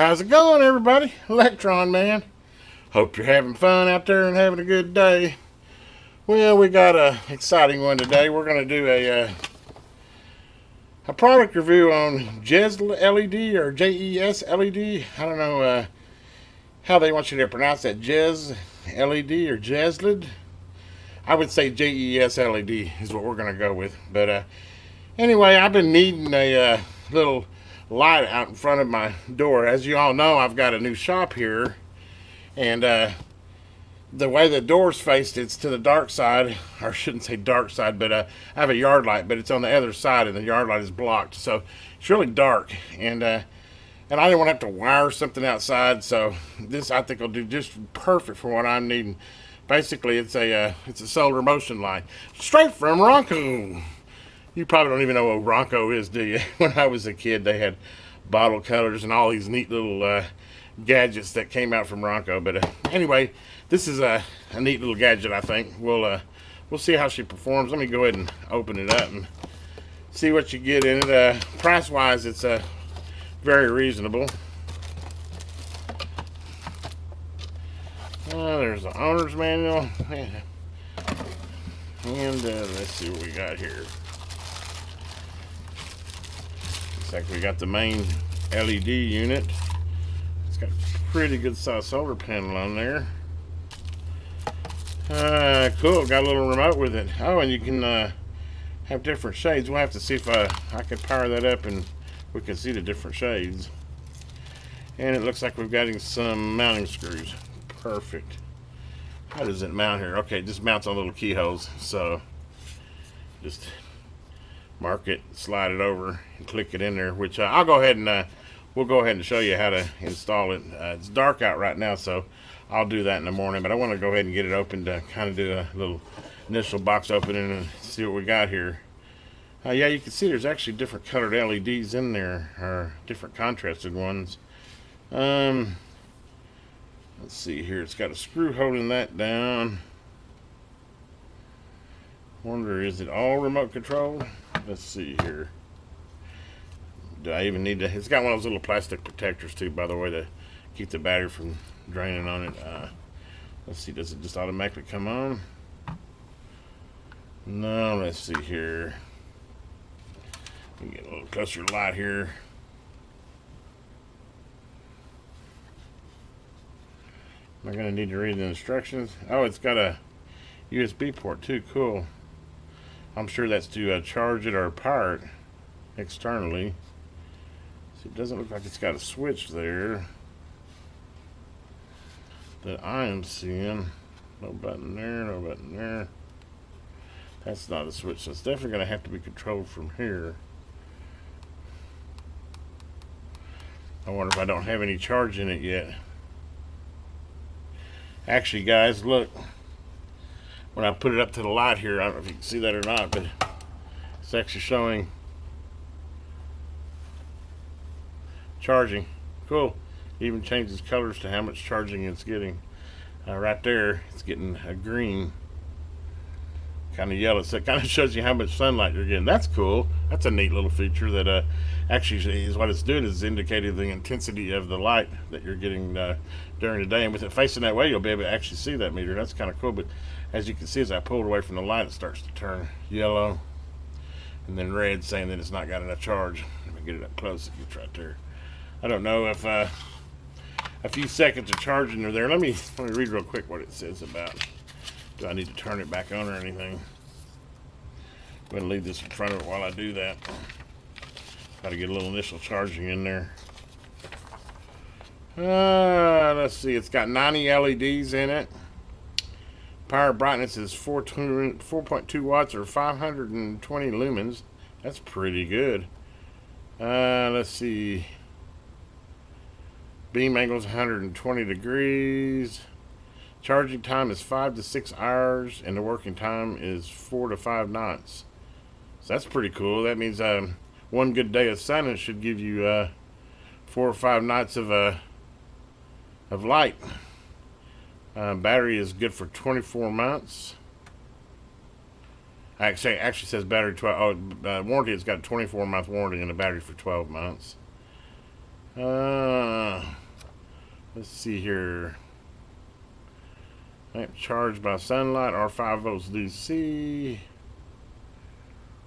How's it going, everybody? Electron Man. Hope you're having fun out there and having a good day. Well, we got a exciting one today. We're going to do a product review on JESLED or JESLED. I don't know how they want you to pronounce that. JESLED or JESLED. I would say JESLED is what we're going to go with. But anyway, I've been needing a little light out in front of my door. As you all know, I've got a new shop here, and the way the door's faced, it's to the dark side, or I shouldn't say dark side, but I have a yard light, but it's on the other side, and the yard light is blocked, so it's really dark, and I didn't want to have to wire something outside, so this I think will do just perfect for what I'm needing. Basically, it's a solar motion light, straight from Ronco. You probably don't even know what Ronco is, do you? When I was a kid, they had bottle colors and all these neat little gadgets that came out from Ronco. But anyway, this is a neat little gadget, I think. We'll see how she performs. Let me go ahead and open it up and see what you get in it. Price-wise, it's very reasonable. There's the owner's manual. And let's see what we got here. Looks like we got the main LED unit. It's got a pretty good sized solar panel on there. Cool, got a little remote with it. Oh, and you can have different shades. We'll have to see if I can power that up and we can see the different shades. And it looks like we've got some mounting screws. Perfect. How does it mount here? Okay, it just mounts on little keyholes. So just mark it, slide it over, and click it in there, which I'll go ahead and we'll go ahead and show you how to install it. It's dark out right now, so I'll do that in the morning, but I want to go ahead and get it open to kind of do a little initial box opening and see what we got here. Yeah, you can see there's actually different colored LEDs in there, or different contrasted ones. Let's see here, it's got a screw holding that down. Wonder, is it all remote controlled? Let's see here. Do I even need to? It's got one of those little plastic protectors too, by the way, to keep the battery from draining on it. Let's see, does it just automatically come on? No, let's see here. Let me get a little closer light here. Am I going to need to read the instructions? Oh, it's got a USB port too. Cool. I'm sure that's to charge it or power it externally. So it doesn't look like it's got a switch there that I am seeing. No button there, no button there. That's not a switch, so it's definitely going to have to be controlled from here. I wonder if I don't have any charge in it yet. Actually, guys, look. When I put it up to the light here, I don't know if you can see that or not, but it's actually showing charging. Cool. It even changes colors to how much charging it's getting. Right there, it's getting a green, kind of yellow. So it kind of shows you how much sunlight you're getting. That's cool. That's a neat little feature that actually is what it's doing, is indicating the intensity of the light that you're getting during the day. And with it facing that way, you'll be able to actually see that meter. That's kind of cool. But as you can see, as I pull it away from the light, it starts to turn yellow and then red, saying that it's not got enough charge. Let me get it up close. It's right there. I don't know if a few seconds of charging are there. Let me read real quick what it says about. Do I need to turn it back on or anything? I'm going to leave this in front of it while I do that. Got to get a little initial charging in there. Let's see. It's got 90 LEDs in it. Power brightness is 4.2 watts or 520 lumens. That's pretty good. Let's see. Beam angle is 120 degrees. Charging time is 5 to 6 hours, and the working time is 4 to 5 nights. So that's pretty cool. That means one good day of sun should give you 4 or 5 nights of light. Battery is good for 24 months. Actually says battery 12. Warranty, it's got a 24-month warranty and a battery for 12 months. Let's see here. Lamp charged by sunlight or 5 volts DC.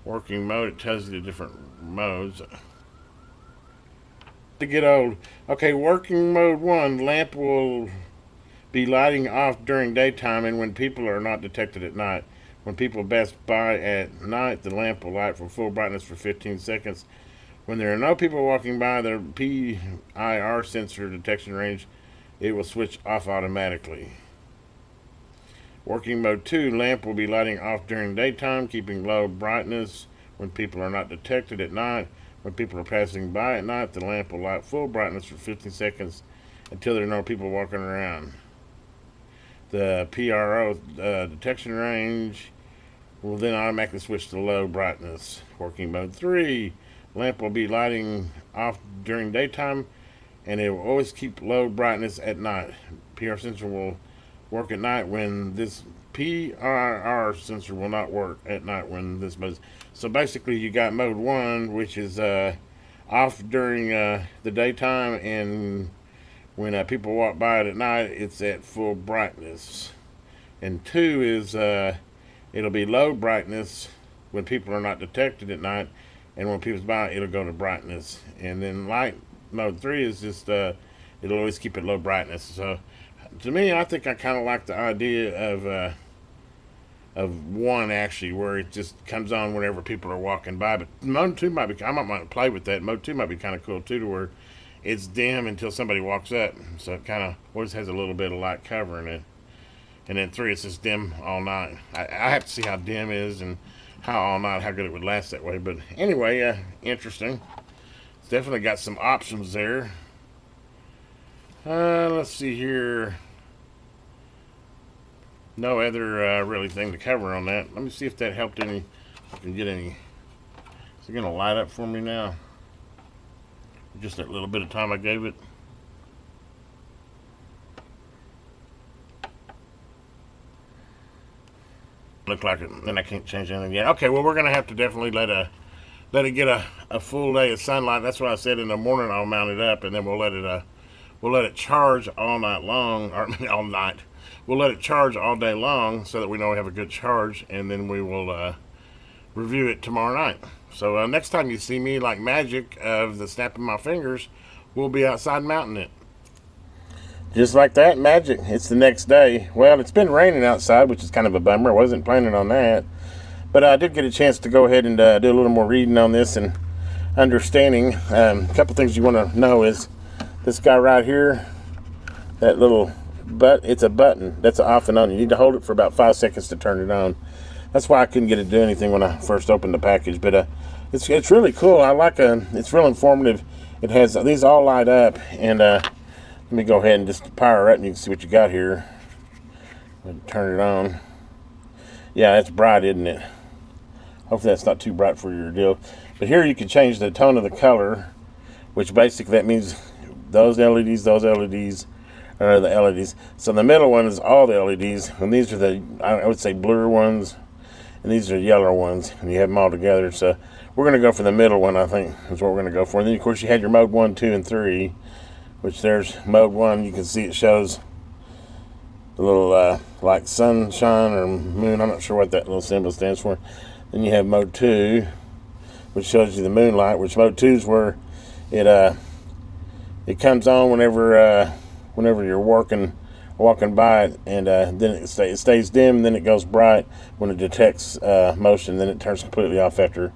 Working mode, it tells you the different modes. To get old. Okay, working mode 1, lamp will be lighting off during daytime and when people are not detected at night. When people pass by at night, the lamp will light for full brightness for 15 seconds. When there are no people walking by the PIR sensor detection range, it will switch off automatically. Working mode 2, lamp will be lighting off during daytime, keeping low brightness when people are not detected at night. When people are passing by at night, the lamp will light full brightness for 15 seconds until there are no people walking around. The PRO detection range will then automatically switch to low brightness. Working mode 3, lamp will be lighting off during daytime and it will always keep low brightness at night. PR sensor will work at night when this PIR sensor will not work at night when this mode. So basically you got mode 1, which is off during the daytime, and when people walk by it at night, it's at full brightness. And 2 is it'll be low brightness when people are not detected at night, and when people's by it'll go to brightness. And then light mode 3 is just it'll always keep it low brightness. So to me, I think I kind of like the idea of 1 actually, where it just comes on whenever people are walking by. But mode 2 might be, I might play with that. Mode 2 might be kind of cool too, to where it's dim until somebody walks up, so it kind of always has a little bit of light covering it. And then 3, it's just dim all night. I have to see how dim it is and how all night, how good it would last that way. But anyway, interesting. It's definitely got some options there. Let's see here. No other really thing to cover on that. Let me see if that helped any. If I can get any. Is it going to light up for me now? Just that little bit of time I gave it. Look like it. Then I can't change anything yet. Okay, well, we're going to have to definitely let it get a full day of sunlight. That's why I said in the morning I'll mount it up, and then we'll let it charge all night long, or all night. We'll let it charge all day long so that we know we have a good charge, and then we will review it tomorrow night. So next time you see me, like magic of the snap of my fingers, we'll be outside mounting it. Just like that, magic. It's the next day. Well, it's been raining outside, which is kind of a bummer. I wasn't planning on that. But I did get a chance to go ahead and do a little more reading on this and understanding. A couple things you want to know is this guy right here, that little it's a button. That's off and on. You need to hold it for about 5 seconds to turn it on. That's why I couldn't get it to do anything when I first opened the package. But it's really cool. I like it's real informative. It has these all light up, and let me go ahead and just power it, and you can see what you got here. Turn it on. Yeah, it's bright, isn't it? Hopefully that's not too bright for your deal. But here you can change the tone of the color, which basically that means those LEDs are the LEDs. So the middle one is all the LEDs, and these are the, I would say, blue ones, and these are yellow ones, and you have them all together. So we're going to go for the middle one, I think, is what we're going to go for. And then, of course, you had your mode 1, 2, and 3, which there's mode 1. You can see it shows the little, like sunshine or moon. I'm not sure what that little symbol stands for. Then you have mode 2, which shows you the moonlight, which mode 2 is where it comes on whenever you're walking by it, and then it stays dim, and then it goes bright when it detects motion. Then it turns completely off after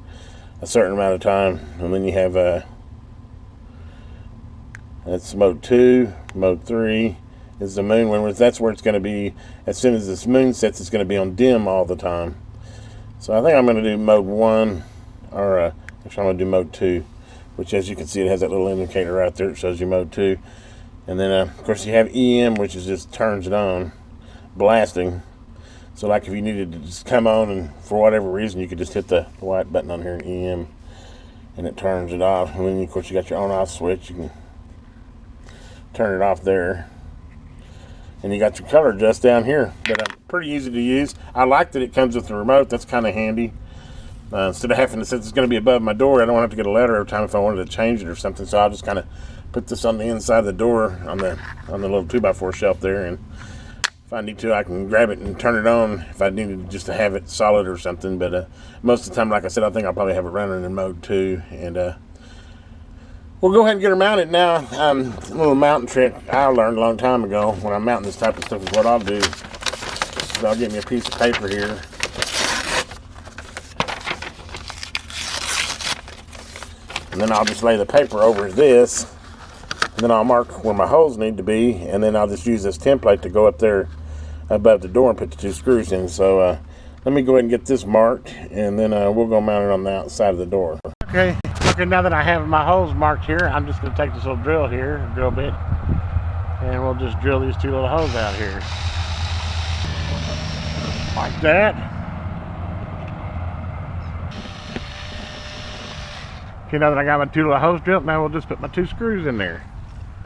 a certain amount of time. And then you have that's mode 2. Mode 3 is the moon one. That's where it's going to be. As soon as this moon sets, it's going to be on dim all the time. So I think I'm going to do mode 1, or actually I'm going to do mode 2, which, as you can see, it has that little indicator right there. It shows you mode 2. And then, of course, you have EM, which is just turns it on, blasting. So, like, if you needed to just come on, and for whatever reason, you could just hit the white button on here in EM, and it turns it off. And then, of course, you got your on-off switch. You can turn it off there. And you got your color adjust down here. But pretty easy to use. I like that it comes with the remote. That's kind of handy. Instead of having to, since it's going to be above my door, I don't have to get a letter every time if I wanted to change it or something. So I'll just kind of put this on the inside of the door on the little 2x4 shelf there, and if I need to, I can grab it and turn it on if I needed just to have it solid or something. But most of the time, like I said, I think I'll probably have it running in mode 2. And we'll go ahead and get her mounted now. A little mounting trick I learned a long time ago when I'm mounting this type of stuff is what I'll do is I'll get me a piece of paper here. And then I'll just lay the paper over this. And then I'll mark where my holes need to be. And then I'll just use this template to go up there above the door and put the 2 screws in. So let me go ahead and get this marked. And then we'll go mount it on the outside of the door. Okay, now that I have my holes marked here, I'm just going to take this little drill here, drill bit. And we'll just drill these 2 little holes out here. Like that. Okay, now that I got my 2 little holes drilled, now we'll just put my 2 screws in there.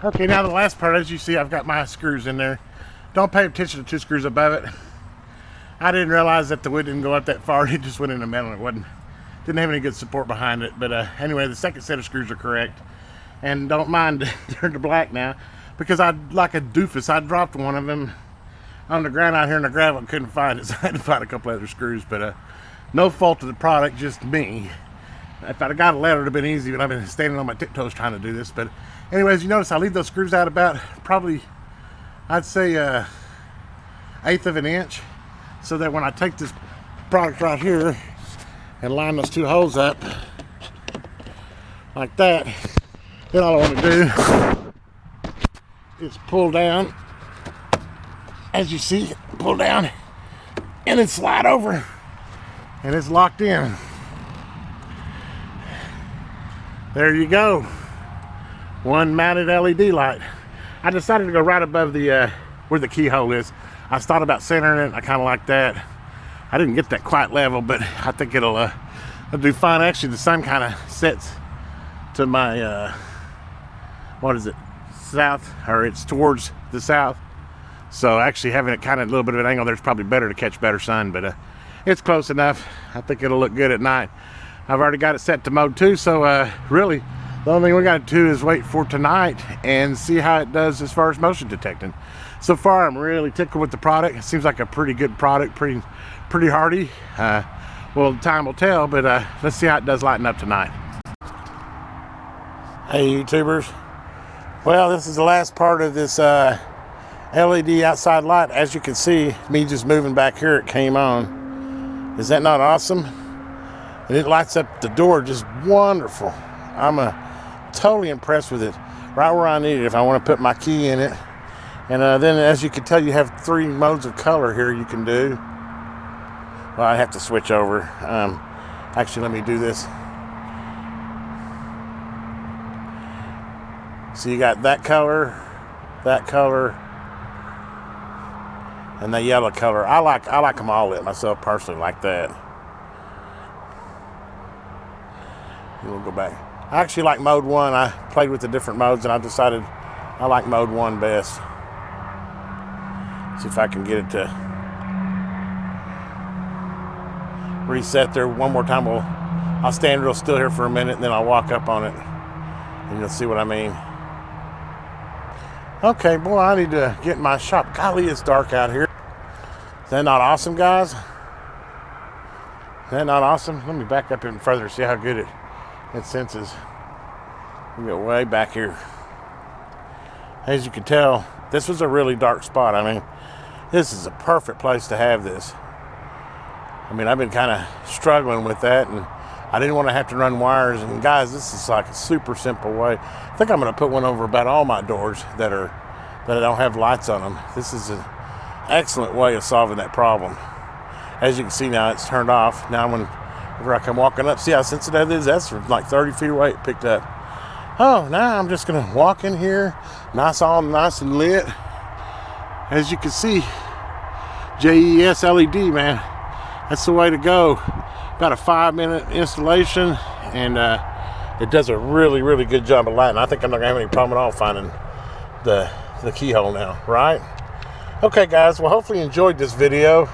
Okay, now the last part, as you see, I've got my screws in there. Don't pay attention to 2 screws above it. I didn't realize that the wood didn't go up that far. It just went in the middle. It didn't have any good support behind it. But anyway, the second set of screws are correct. And don't mind they're black now, because like a doofus, I dropped one of them on the ground out here in the gravel and couldn't find it. So I had to find a couple other screws. But no fault of the product, just me. If I'd have got a ladder, it would have been easy, but I've been standing on my tiptoes trying to do this. But anyways, you notice I leave those screws out about probably, I'd say, 1/8 of an inch, so that when I take this product right here and line those 2 holes up like that, then all I want to do is pull down, as you see, pull down, and then slide over, and it's locked in. There you go. 1 mounted LED light. I decided to go right above the where the keyhole is. I thought about centering it. I kind of like that. I didn't get that quite level, but I think it'll do fine. Actually, the sun kind of sets to my what is it? South, or it's towards the south. So actually having it kind of a little bit of an angle there is probably better to catch better sun, but it's close enough. I think it'll look good at night. I've already got it set to mode 2, so really the only thing we got to do is wait for tonight and see how it does as far as motion detecting. So far, I'm really tickled with the product. It seems like a pretty good product, pretty hardy. Well, time will tell, but let's see how it does lighting up tonight. Hey, YouTubers. Well, this is the last part of this LED outside light. As you can see, me just moving back here, it came on. Is that not awesome? And it lights up the door just wonderful. I'm totally impressed with it. Right where I need it if I want to put my key in it. And then, as you can tell, you have 3 modes of color here you can do. Well, I have to switch over. Actually, let me do this. So you got that color, and the yellow color. I like them all lit myself personally, like that. We'll go back. I actually like mode 1. I played with the different modes and I decided I like mode 1 best. See if I can get it to reset there one more time. I'll stand real still here for a minute and then I'll walk up on it and you'll see what I mean. Okay, boy, I need to get in my shop. Golly, it's dark out here. Is that not awesome, guys? Is that not awesome? Let me back up even further and see how good it senses. We go way back here. As you can tell, this was a really dark spot. I mean, this is a perfect place to have this. I mean, I've been kind of struggling with that, and I didn't want to have to run wires. And guys, this is like a super simple way. I think I'm going to put one over about all my doors that don't have lights on them. This is an excellent way of solving that problem. As you can see now, it's turned off. Now whenever I come walking up, see how sensitive it is? That's from like 30 feet away it picked up. Oh, now I'm just gonna walk in here, all nice and lit. As you can see, JESLED, man, that's the way to go. About a 5-minute installation, and it does a really, really good job of lighting. I think I'm not gonna have any problem at all finding the keyhole now, right? Okay, guys, well, hopefully you enjoyed this video.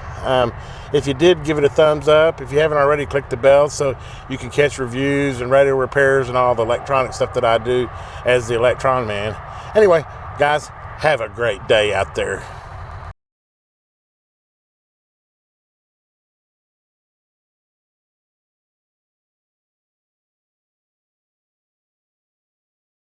If you did, give it a thumbs up. If you haven't already, click the bell so you can catch reviews and radio repairs and all the electronic stuff that I do as the Electron Man. Anyway, guys, have a great day out there.